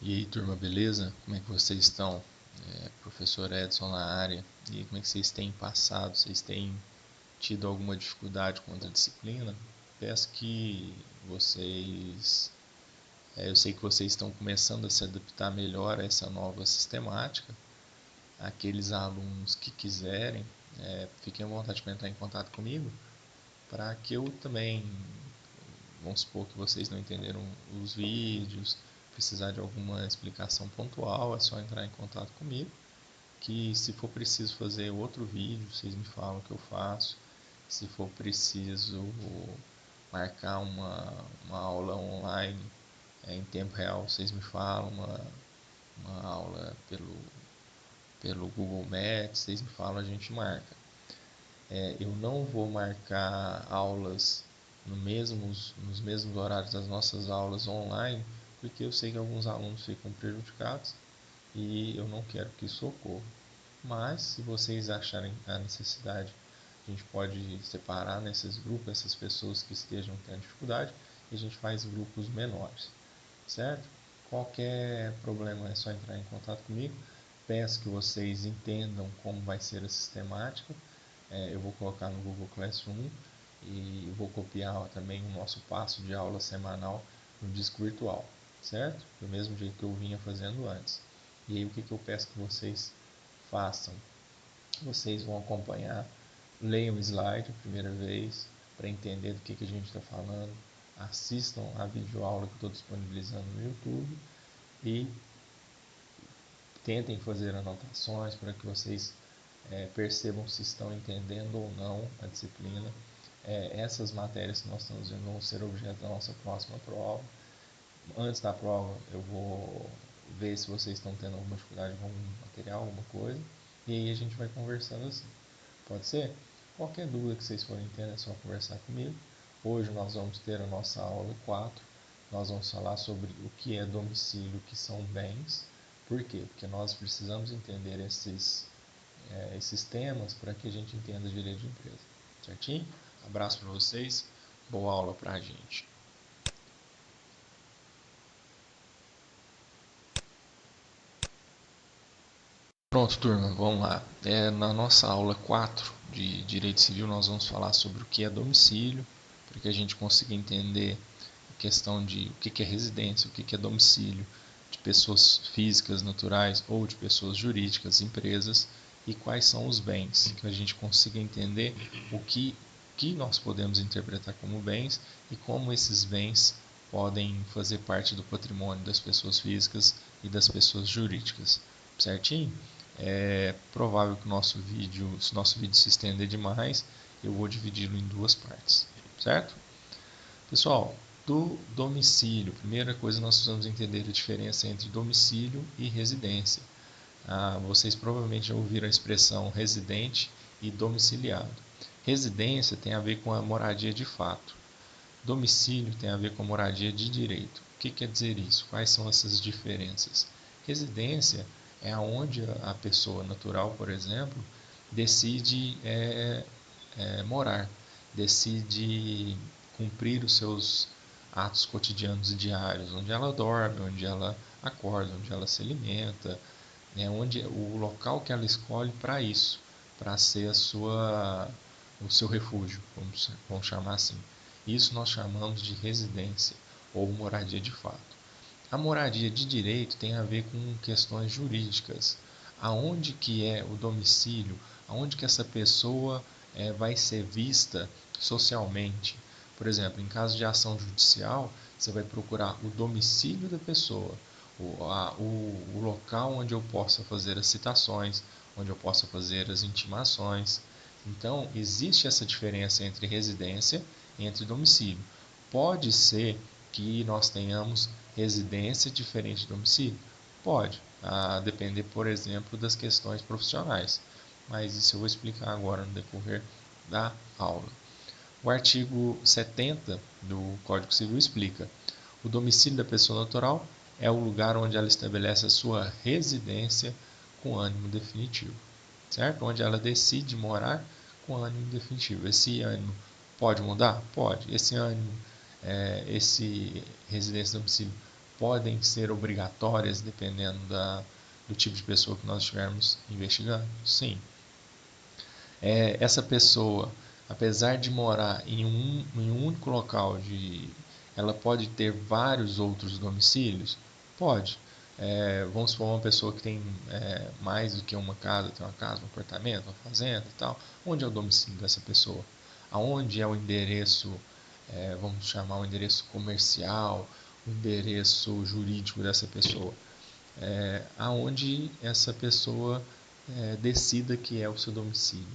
E aí, turma, beleza? Como é que vocês estão? Professor Edson na área. E como é que vocês têm passado? Vocês têm tido alguma dificuldade com outra disciplina? Peço que vocês... eu sei que vocês estão começando a se adaptar melhor a essa nova sistemática. Aqueles alunos que quiserem, fiquem à vontade para entrar em contato comigo, para que eu também, vamos supor que vocês não entenderam os vídeos, precisar de alguma explicação pontual, é só entrar em contato comigo, que se for preciso fazer outro vídeo, vocês me falam que eu faço. Se for preciso marcar uma aula online em tempo real, vocês me falam, uma aula pelo Google Maps, vocês me falam, a gente marca. Eu não vou marcar aulas nos mesmos horários das nossas aulas online, porque eu sei que alguns alunos ficam prejudicados e eu não quero que isso ocorra. Mas, se vocês acharem a necessidade, a gente pode separar nesses grupos essas pessoas que estejam tendo dificuldade e a gente faz grupos menores, certo? Qualquer problema é só entrar em contato comigo. Peço que vocês entendam como vai ser a sistemática. Eu vou colocar no Google Classroom e vou copiar também o nosso passo de aula semanal no disco virtual, certo? Do mesmo jeito que eu vinha fazendo antes. E aí o que eu peço que vocês façam? Vocês vão acompanhar, leiam o slide a primeira vez para entender do que a gente está falando, assistam a videoaula que eu estou disponibilizando no YouTube e tentem fazer anotações para que vocês percebam se estão entendendo ou não a disciplina. Essas matérias que nós estamos vendo vão ser objeto da nossa próxima prova. Antes da prova eu vou ver se vocês estão tendo alguma dificuldade com algum material, alguma coisa, e aí a gente vai conversando assim. Pode ser? Qualquer dúvida que vocês forem tendo é só conversar comigo. Hoje nós vamos ter a nossa aula 4. Nós vamos falar sobre o que é domicílio, o que são bens. Por quê? Porque nós precisamos entender esses temas para que a gente entenda direito de empresa. Certinho? Abraço para vocês. Boa aula para a gente. Pronto, turma, vamos lá. Na nossa aula 4 de Direito Civil, nós vamos falar sobre o que é domicílio, para que a gente consiga entender a questão de o que é residência, o que é domicílio de pessoas físicas, naturais ou de pessoas jurídicas, empresas, e quais são os bens, que a gente consiga entender o que nós podemos interpretar como bens e como esses bens podem fazer parte do patrimônio das pessoas físicas e das pessoas jurídicas. Certinho? É provável que se nosso vídeo se estender demais, eu vou dividi-lo em duas partes, certo? Pessoal, do domicílio, primeira coisa nós precisamos entender a diferença entre domicílio e residência. Vocês provavelmente já ouviram a expressão residente e domiciliado. Residência tem a ver com a moradia de fato. Domicílio tem a ver com a moradia de direito. O que quer dizer isso? Quais são essas diferenças? Residência é onde a pessoa natural, por exemplo, decide morar, decide cumprir os seus atos cotidianos e diários, onde ela dorme, onde ela acorda, onde ela se alimenta, onde o local que ela escolhe para isso, para ser o seu refúgio, vamos chamar assim. Isso nós chamamos de residência ou moradia de fato. A moradia de direito tem a ver com questões jurídicas. Aonde que é o domicílio? Aonde que essa pessoa vai ser vista socialmente? Por exemplo, em caso de ação judicial, você vai procurar o domicílio da pessoa, o local onde eu possa fazer as citações, onde eu possa fazer as intimações. Então, existe essa diferença entre residência e entre domicílio. Pode ser que nós tenhamos residência diferente de domicílio? Pode, a depender, por exemplo, das questões profissionais. Mas isso eu vou explicar agora no decorrer da aula. O artigo 70 do Código Civil explica: o domicílio da pessoa natural é o lugar onde ela estabelece a sua residência com ânimo definitivo, certo? Onde ela decide morar com ânimo definitivo. Esse ânimo pode mudar? Pode. Esse ânimo, esse residência domicílio podem ser obrigatórias dependendo do tipo de pessoa que nós estivermos investigando? Sim. Essa pessoa, apesar de morar em um único local, ela pode ter vários outros domicílios? Pode. Vamos supor uma pessoa que tem mais do que uma casa, tem uma casa, um apartamento, uma fazenda e tal. Onde é o domicílio dessa pessoa? Aonde é o endereço, vamos chamar o endereço comercial, o endereço jurídico dessa pessoa? Aonde essa pessoa decida que é o seu domicílio,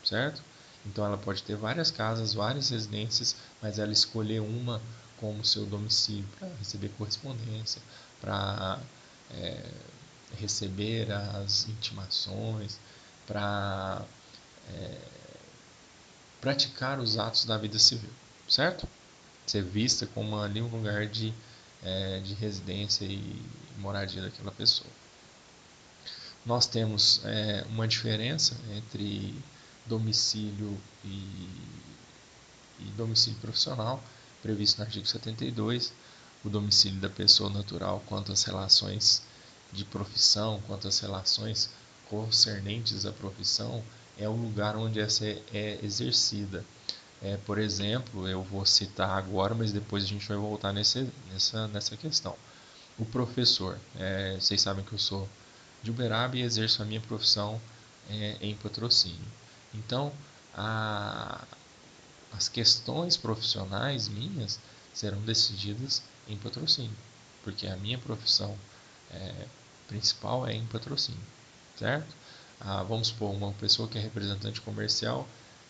certo? Então ela pode ter várias casas, várias residências, mas ela escolher uma como seu domicílio para receber correspondência, para receber as intimações, para praticar os atos da vida civil, certo? Ser vista como ali um lugar de residência e moradia daquela pessoa. Nós temos uma diferença entre domicílio e domicílio profissional, previsto no artigo 72, o domicílio da pessoa natural quanto às relações de profissão, quanto às relações concernentes à profissão, é o lugar onde essa é exercida. Por exemplo, eu vou citar agora, mas depois a gente vai voltar nessa questão. O professor, vocês sabem que eu sou de Uberaba e exerço a minha profissão em patrocínio. Então, as questões profissionais minhas serão decididas em patrocínio, porque a minha profissão principal é em patrocínio, certo? Vamos supor, uma pessoa que é representante comercial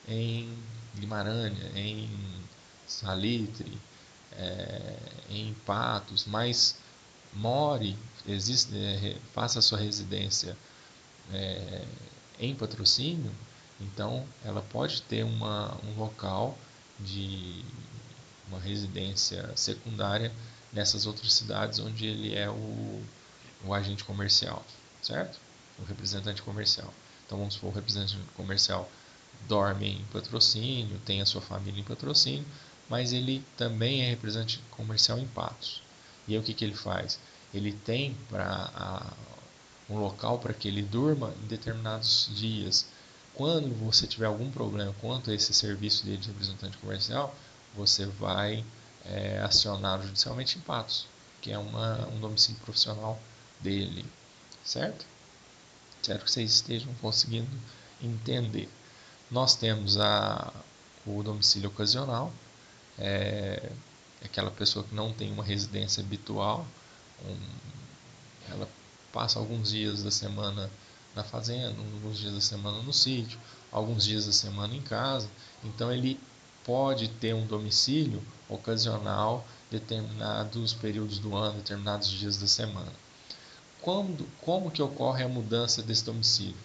em Guimarães, em Salitre, em Patos, mas faça a sua residência em patrocínio, então ela pode ter um local de uma residência secundária nessas outras cidades onde ele é o agente comercial, certo? O representante comercial. Então vamos supor, o representante comercial dorme em patrocínio, tem a sua família em patrocínio, mas ele também é representante comercial em Patos. E aí o que ele faz? Ele tem um local para que ele durma em determinados dias. Quando você tiver algum problema quanto a esse serviço dele de representante comercial, você vai acionar judicialmente em Patos, que é um domicílio profissional dele, certo? Espero que vocês estejam conseguindo entender. Nós temos o domicílio ocasional, aquela pessoa que não tem uma residência habitual, ela passa alguns dias da semana na fazenda, alguns dias da semana no sítio, alguns dias da semana em casa. Então ele pode ter um domicílio ocasional determinados períodos do ano, determinados dias da semana. Como que ocorre a mudança desse domicílio?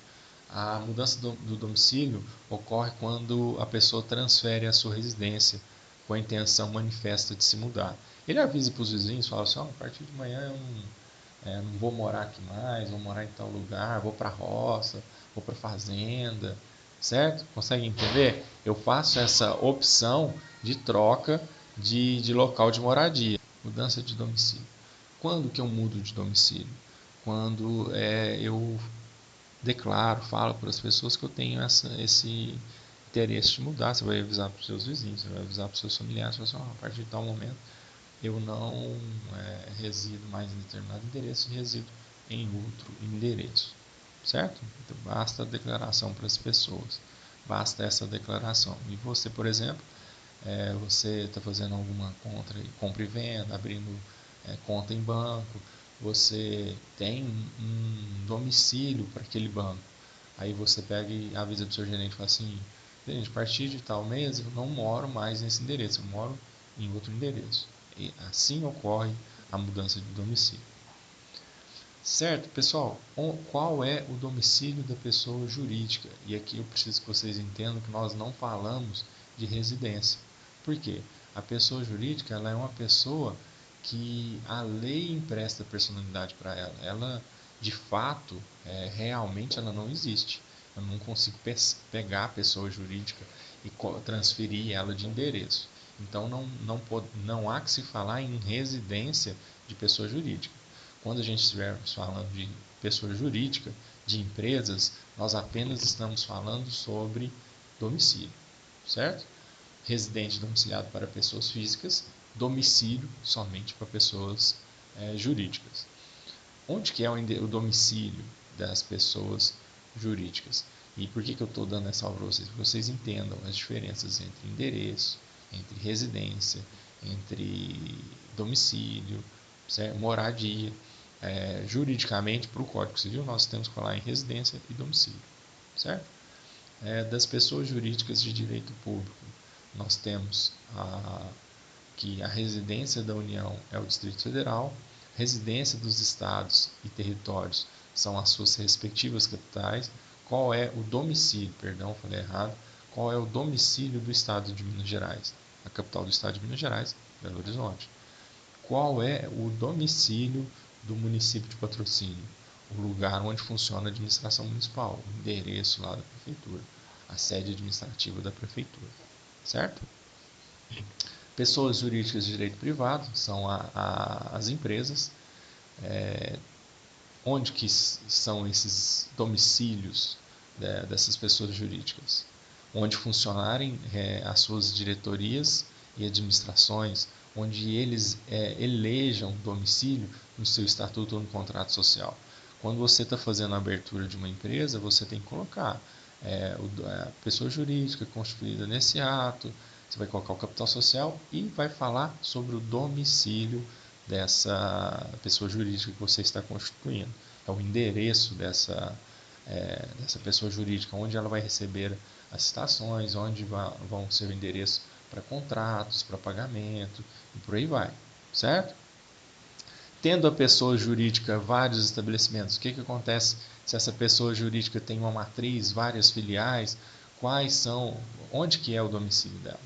A mudança do domicílio ocorre quando a pessoa transfere a sua residência com a intenção manifesta de se mudar. Ele avisa para os vizinhos, fala assim, a partir de manhã eu não vou morar aqui mais, vou morar em tal lugar, vou para a roça, vou para a fazenda, certo? Consegue entender? Eu faço essa opção de troca de local de moradia, mudança de domicílio. Quando que eu mudo de domicílio? Quando eu declaro, falo para as pessoas que eu tenho esse interesse de mudar. Você vai avisar para os seus vizinhos, você vai avisar para os seus familiares, você vai falar, a partir de tal momento eu não resido mais em determinado endereço e resido em outro endereço, certo? Então, basta a declaração para as pessoas, basta essa declaração. E você, por exemplo, você está fazendo alguma compra e venda, abrindo conta em banco, você tem um domicílio para aquele banco. Aí você pega e avisa para o seu gerente e fala assim, gerente, a partir de tal mês eu não moro mais nesse endereço, eu moro em outro endereço. E assim ocorre a mudança de domicílio. Certo, pessoal? Qual é o domicílio da pessoa jurídica? E aqui eu preciso que vocês entendam que nós não falamos de residência. Por quê? A pessoa jurídica ela é uma pessoa que a lei empresta personalidade para ela. Ela, de fato, realmente ela não existe. Eu não consigo pegar a pessoa jurídica e transferir ela de endereço. Então não há que se falar em residência de pessoa jurídica. Quando a gente estiver falando de pessoa jurídica, de empresas, nós apenas estamos falando sobre domicílio, certo? Residente domiciliado para pessoas físicas, domicílio somente para pessoas jurídicas. Onde que é o domicílio das pessoas jurídicas? E por que eu estou dando essa aula para vocês? Para vocês entendam as diferenças entre endereço, entre residência, entre domicílio, certo? Moradia. Juridicamente, para o Código Civil, nós temos que falar em residência e domicílio, certo? Das pessoas jurídicas de direito público, nós temos que a residência da União é o Distrito Federal, residência dos estados e territórios são as suas respectivas capitais. Qual é o domicílio, perdão, falei errado, qual é o domicílio do estado de Minas Gerais? A capital do estado de Minas Gerais, Belo Horizonte. Qual é o domicílio do município de Patrocínio? O lugar onde funciona a administração municipal, o endereço lá da prefeitura, a sede administrativa da prefeitura, certo? Pessoas jurídicas de direito privado são as empresas. Onde que são esses domicílios dessas pessoas jurídicas? Onde funcionarem as suas diretorias e administrações, onde eles elejam domicílio no seu estatuto ou no contrato social. Quando você está fazendo a abertura de uma empresa, você tem que colocar a pessoa jurídica constituída nesse ato, você vai colocar o capital social e vai falar sobre o domicílio dessa pessoa jurídica que você está constituindo. É o endereço dessa pessoa jurídica, onde ela vai receber as citações, onde vão ser o endereço para contratos, para pagamento e por aí vai, certo? Tendo a pessoa jurídica vários estabelecimentos, o que acontece se essa pessoa jurídica tem uma matriz, várias filiais? Onde que é o domicílio dela?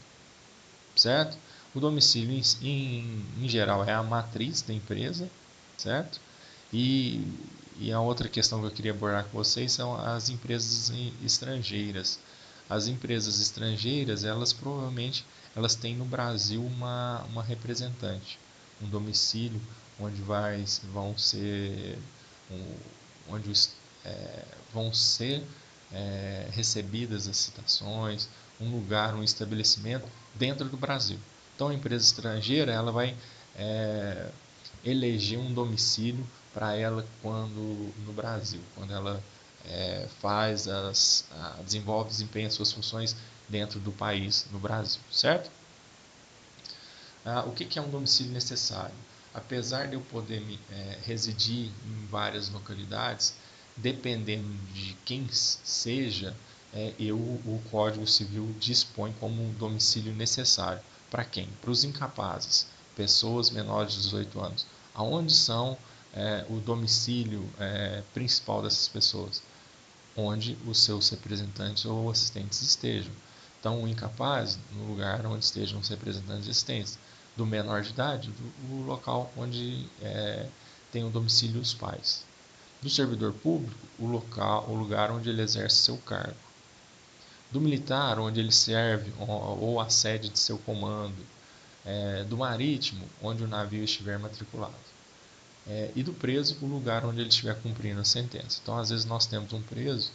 Certo? O domicílio em geral é a matriz da empresa, certo? E a outra questão que eu queria abordar com vocês são as empresas estrangeiras. As empresas estrangeiras, elas provavelmente têm no Brasil uma representante, um domicílio onde vão ser onde vão ser recebidas as citações, um lugar, um estabelecimento dentro do Brasil. Então, a empresa estrangeira ela vai eleger um domicílio para ela quando no Brasil, quando ela desenvolve, desempenha suas funções dentro do país, no Brasil, certo? O que é um domicílio necessário? Apesar de eu poder residir em várias localidades, dependendo de quem seja, o Código Civil dispõe como um domicílio necessário. Para quem? Para os incapazes, pessoas menores de 18 anos. Aonde são o domicílio principal dessas pessoas? Onde os seus representantes ou assistentes estejam. Então, o incapaz, no lugar onde estejam os representantes existentes. Do menor de idade, o local onde tem o domicílio dos pais. Do servidor público, o lugar onde ele exerce seu cargo. Do militar, onde ele serve ou a sede de seu comando. Do marítimo, onde o navio estiver matriculado. E do preso, o lugar onde ele estiver cumprindo a sentença. Então, às vezes, nós temos um preso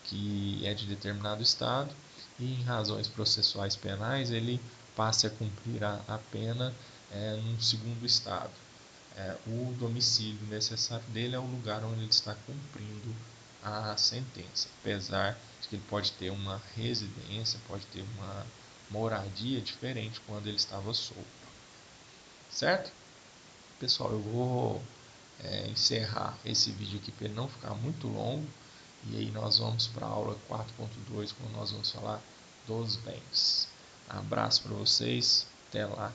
que é de determinado estado e, em razões processuais penais, ele passe a cumprir a pena num segundo estado. O domicílio necessário dele é o lugar onde ele está cumprindo a sentença, apesar de que ele pode ter uma residência, pode ter uma moradia diferente quando ele estava solto. Certo? Pessoal, eu vou encerrar esse vídeo aqui para ele não ficar muito longo. E aí nós vamos para a aula 4.2, quando nós vamos falar dos bens. Abraço para vocês, até lá.